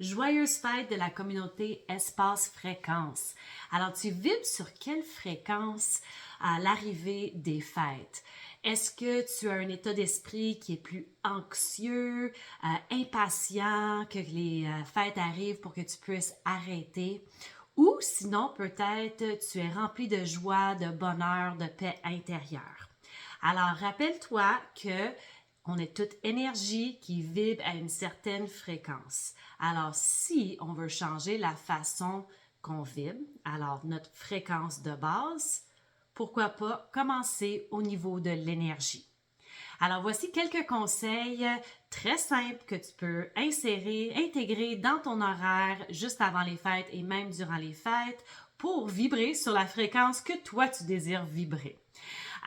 Joyeuse fête de la communauté Espace Fréquence. Alors, tu vibres sur quelle fréquence à l'arrivée des fêtes? Est-ce que tu as un état d'esprit qui est plus anxieux, impatient, que les fêtes arrivent pour que tu puisses arrêter? Ou sinon, peut-être, tu es rempli de joie, de bonheur, de paix intérieure. Alors, rappelle-toi que on est toute énergie qui vibre à une certaine fréquence. Alors, si on veut changer la façon qu'on vibre, alors notre fréquence de base, pourquoi pas commencer au niveau de l'énergie. Alors, voici quelques conseils très simples que tu peux intégrer dans ton horaire juste avant les fêtes et même durant les fêtes pour vibrer sur la fréquence que toi, tu désires vibrer.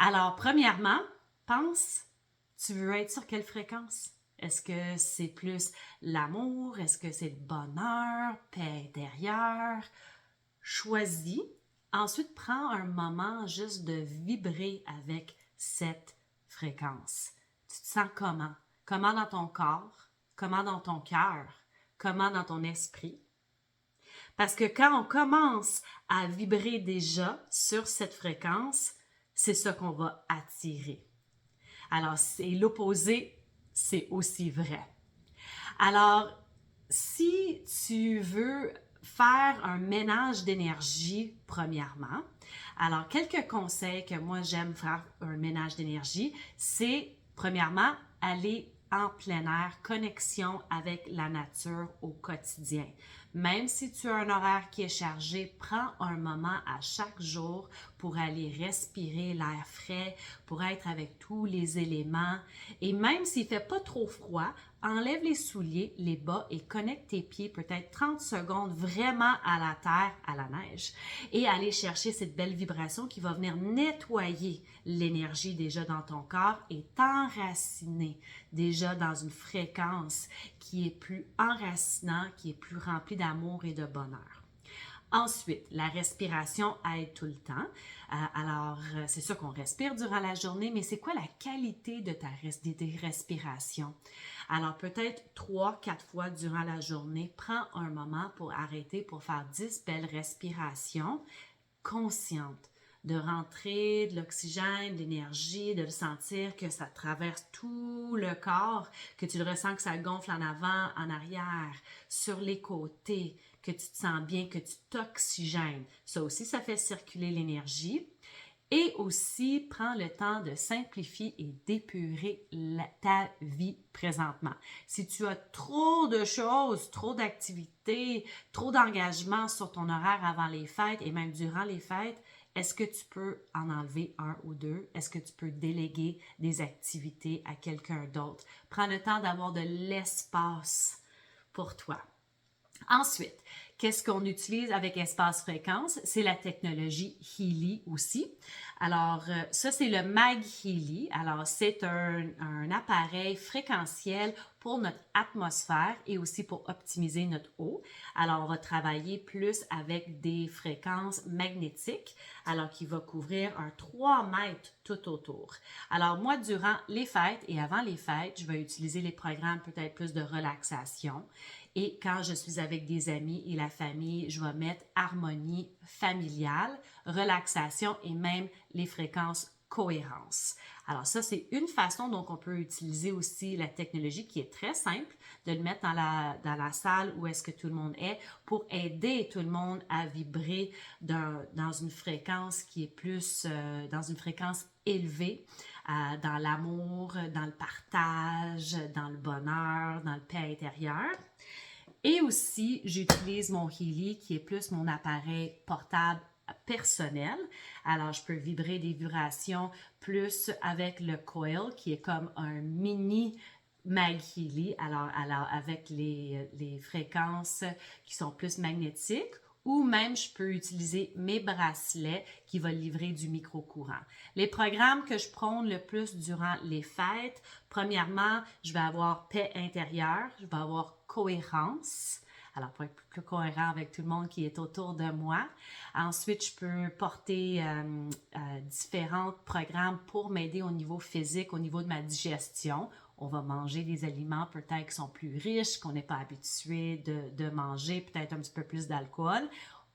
Alors, premièrement, pense, tu veux être sur quelle fréquence? Est-ce que c'est plus l'amour? Est-ce que c'est le bonheur, paix intérieure? Choisis. Ensuite, prends un moment juste de vibrer avec cette fréquence. Tu te sens comment? Comment dans ton corps? Comment dans ton cœur? Comment dans ton esprit? Parce que quand on commence à vibrer déjà sur cette fréquence, c'est ça qu'on va attirer. Alors, c'est l'opposé, c'est aussi vrai. Alors, si tu veux faire un ménage d'énergie, premièrement, alors quelques conseils que moi j'aime faire un ménage d'énergie, c'est premièrement aller en plein air, connexion avec la nature au quotidien. Même si tu as un horaire qui est chargé, prends un moment à chaque jour pour aller respirer l'air frais, pour être avec tous les éléments. Et même s'il ne fait pas trop froid, enlève les souliers, les bas et connecte tes pieds peut-être 30 secondes vraiment à la terre, à la neige. Et aller chercher cette belle vibration qui va venir nettoyer l'énergie déjà dans ton corps et t'enraciner déjà dans une fréquence qui est plus enracinant, qui est plus remplie d'amour et de bonheur. Ensuite, la respiration aide tout le temps. Alors, c'est sûr qu'on respire durant la journée, mais c'est quoi la qualité de tes respirations? Alors, peut-être 3-4 fois durant la journée, prends un moment pour arrêter, pour faire 10 belles respirations conscientes, de rentrer de l'oxygène, de l'énergie, de le sentir que ça traverse tout le corps, que tu le ressens que ça gonfle en avant, en arrière, sur les côtés, que tu te sens bien, que tu t'oxygènes. Ça aussi, ça fait circuler l'énergie. Et aussi, prends le temps de simplifier et d'épurer ta vie présentement. Si tu as trop de choses, trop d'activités, trop d'engagements sur ton horaire avant les fêtes et même durant les fêtes, est-ce que tu peux en enlever un ou deux? Est-ce que tu peux déléguer des activités à quelqu'un d'autre? Prends le temps d'avoir de l'espace pour toi. Ensuite, qu'est-ce qu'on utilise avec Espace Fréquence? C'est la technologie Healy aussi. Alors, ça, c'est le Mag Healy. Alors, c'est un appareil fréquentiel pour notre atmosphère et aussi pour optimiser notre eau. Alors, on va travailler plus avec des fréquences magnétiques, alors qui va couvrir un 3 mètres tout autour. Alors, moi, durant les fêtes et avant les fêtes, je vais utiliser les programmes peut-être plus de relaxation. Et quand je suis avec des amis et la famille, je vais mettre harmonie familiale, relaxation et même les fréquences cohérence. Alors ça, c'est une façon dont on peut utiliser aussi la technologie qui est très simple, de le mettre dans la salle où est-ce que tout le monde est pour aider tout le monde à vibrer dans une fréquence qui est plus, dans une fréquence élevée, dans l'amour, dans le partage, dans le bonheur, dans le paix intérieure. Et aussi, j'utilise mon Healy qui est plus mon appareil portable personnel. Alors, je peux vibrer des vibrations plus avec le coil qui est comme un mini Mag Healy, alors avec les fréquences qui sont plus magnétiques, ou même je peux utiliser mes bracelets qui vont livrer du micro-courant. Les programmes que je prône le plus durant les fêtes, premièrement, je vais avoir paix intérieure, je vais avoir cohérence, alors pour être plus cohérent avec tout le monde qui est autour de moi. Ensuite, je peux porter différents programmes pour m'aider au niveau physique, au niveau de ma digestion, on va manger des aliments peut-être qui sont plus riches, qu'on n'est pas habitué de manger, peut-être un petit peu plus d'alcool.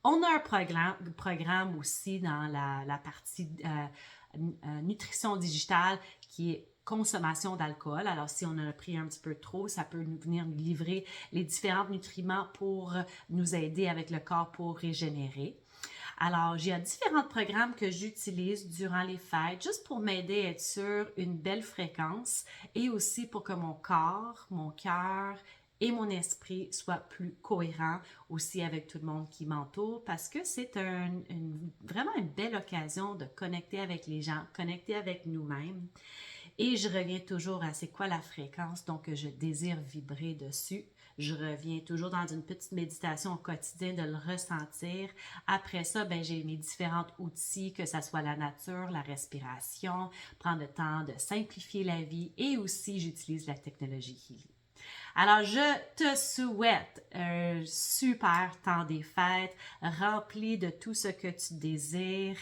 On a un programme aussi dans la partie nutrition digitale qui est consommation d'alcool. Alors, si on en a pris un petit peu trop, ça peut nous venir nous livrer les différents nutriments pour nous aider avec le corps pour régénérer. Alors, j'ai différents programmes que j'utilise durant les fêtes juste pour m'aider à être sur une belle fréquence et aussi pour que mon corps, mon cœur et mon esprit soient plus cohérents aussi avec tout le monde qui m'entoure parce que c'est vraiment une belle occasion de connecter avec les gens, connecter avec nous-mêmes. Et je reviens toujours à c'est quoi la fréquence, donc je désire vibrer dessus. Je reviens toujours dans une petite méditation au quotidien de le ressentir. Après ça, ben, j'ai mes différents outils, que ce soit la nature, la respiration, prendre le temps de simplifier la vie et aussi j'utilise la technologie Healy. Alors, je te souhaite un super temps des fêtes, rempli de tout ce que tu désires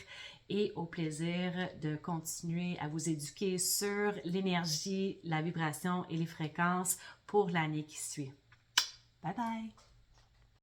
et au plaisir de continuer à vous éduquer sur l'énergie, la vibration et les fréquences pour l'année qui suit. Bye bye!